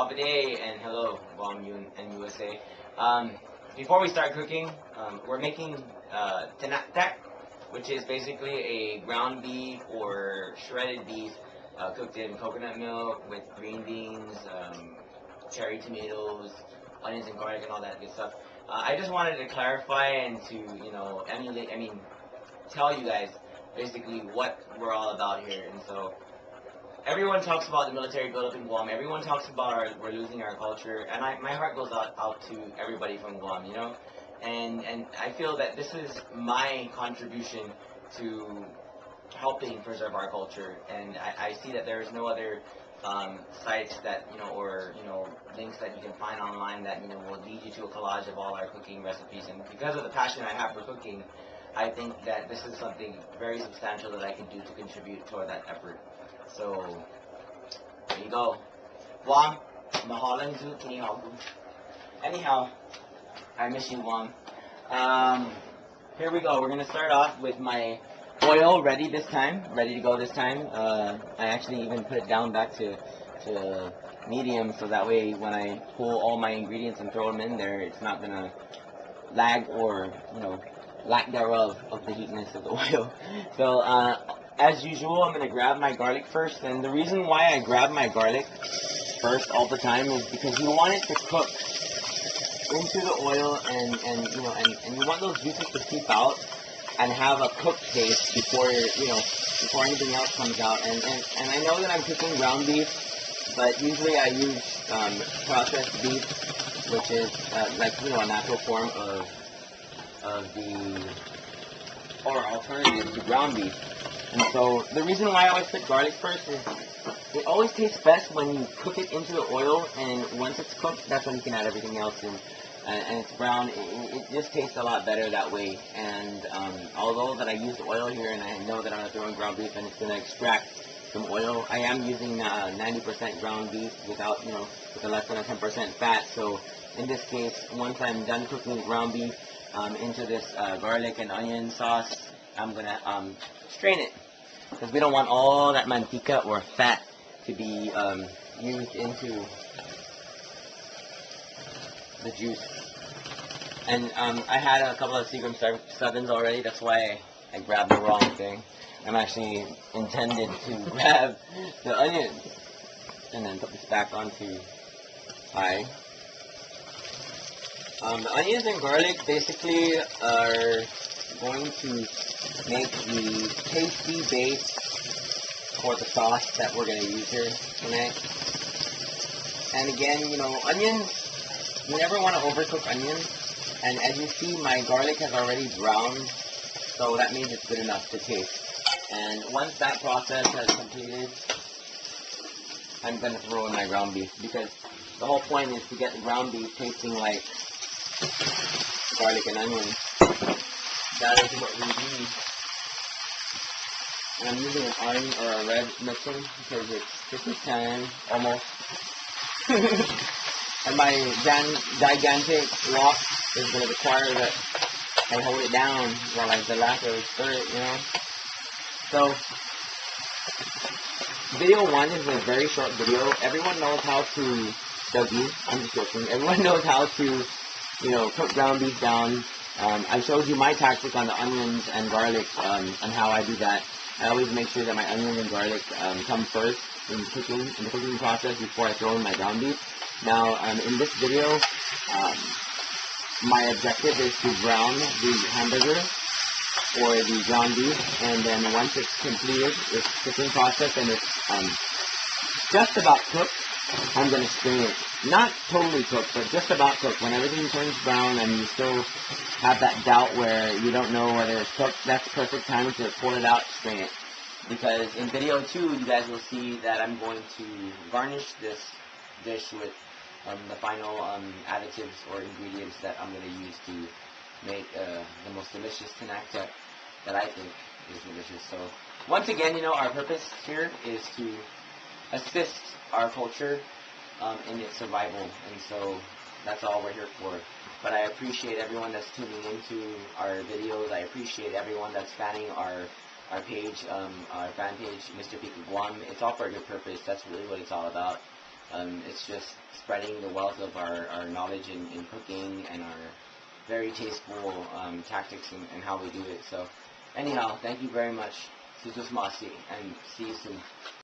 Wabade and hello, Guam and USA. Before we start cooking, we're making Tinaktak, which is basically a ground beef or shredded beef cooked in coconut milk with green beans, cherry tomatoes, onions and garlic and all that good stuff. I just wanted to clarify and to, tell you guys basically what we're all about here. And so everyone talks about the military buildup in Guam. Everyone talks about we're losing our culture, and my heart goes out to everybody from Guam, and I feel that this is my contribution to helping preserve our culture. And I see that there's no other sites that or links that you can find online that will lead you to a collage of all our cooking recipes. And because of the passion I have for cooking, I think that this is something very substantial that I can do to contribute toward that effort. So, there you go. Guam, mahalan zu kinihagu. Anyhow, I miss you, Guam. Here we go. We're going to start off with my oil ready to go this time. I actually even put it down back to medium, so that way when I pull all my ingredients and throw them in there, it's not going to lag or, lack thereof of the heatness of the oil. So, as usual, I'm going to grab my garlic first, and the reason why I grab my garlic first all the time is because you want it to cook into the oil, and you want those juices to seep out and have a cooked taste before before anything else comes out. And I know that I'm cooking ground beef, but usually I use processed beef, which is a natural form of the or alternative to ground beef. And so the reason why I always put garlic first is it always tastes best when you cook it into the oil, and once it's cooked, that's when you can add everything else in. And it's brown, it just tastes a lot better that way. And although that I used oil here, and I know that I'm going to throw in ground beef and it's going to extract some oil, I am using 90% ground beef without, with a less than a 10% fat. So in this case, once I'm done cooking ground beef into this garlic and onion sauce, I'm going to strain it, because we don't want all that mantika or fat to be used into the juice. And I had a couple of Seagram 7s already, that's why I grabbed the wrong thing. I'm actually intended to grab the onions and then put this back onto high. The onions and garlic basically are going to make the tasty base for the sauce that we're going to use here tonight. And again, onions, you never want to overcook onions. And as you see, my garlic has already browned, so that means it's good enough to taste. And once that process has completed, I'm going to throw in my ground beef, because the whole point is to get the ground beef tasting like garlic and onion. That is what we need. And I'm using an orange or a red mixing because it's Christmas time, almost. And my gigantic wok is going to require that I hold it down while I stir it, So, video 1 is a very short video. Everyone knows how to, I'm just joking, everyone knows how to, cook ground beef down. I showed you my tactic on the onions and garlic and how I do that. I always make sure that my onions and garlic come first in the cooking process before I throw in my ground beef. Now, in this video, my objective is to brown the hamburger or the ground beef, and then once it's completed, its cooking process, and it's just about cooked, I'm going to strain it. Not totally cooked, but just about cooked. When everything turns brown and you still have that doubt where you don't know whether it's cooked, that's perfect time to pull it out, strain it. Because in video 2, you guys will see that I'm going to garnish this dish with the final additives or ingredients that I'm going to use to make the most delicious tinaktak that I think is delicious. So once again, our purpose here is to assist our culture in its survival, and so that's all we're here for. But I appreciate everyone that's tuning into our videos. I appreciate everyone that's fanning our page, our fan page, Mr. Pika Guam. It's all for a good purpose. That's really what it's all about. It's just spreading the wealth of our knowledge in cooking and our very tasteful tactics and how we do it. So anyhow, thank you very much. Sususmasi, and see you soon.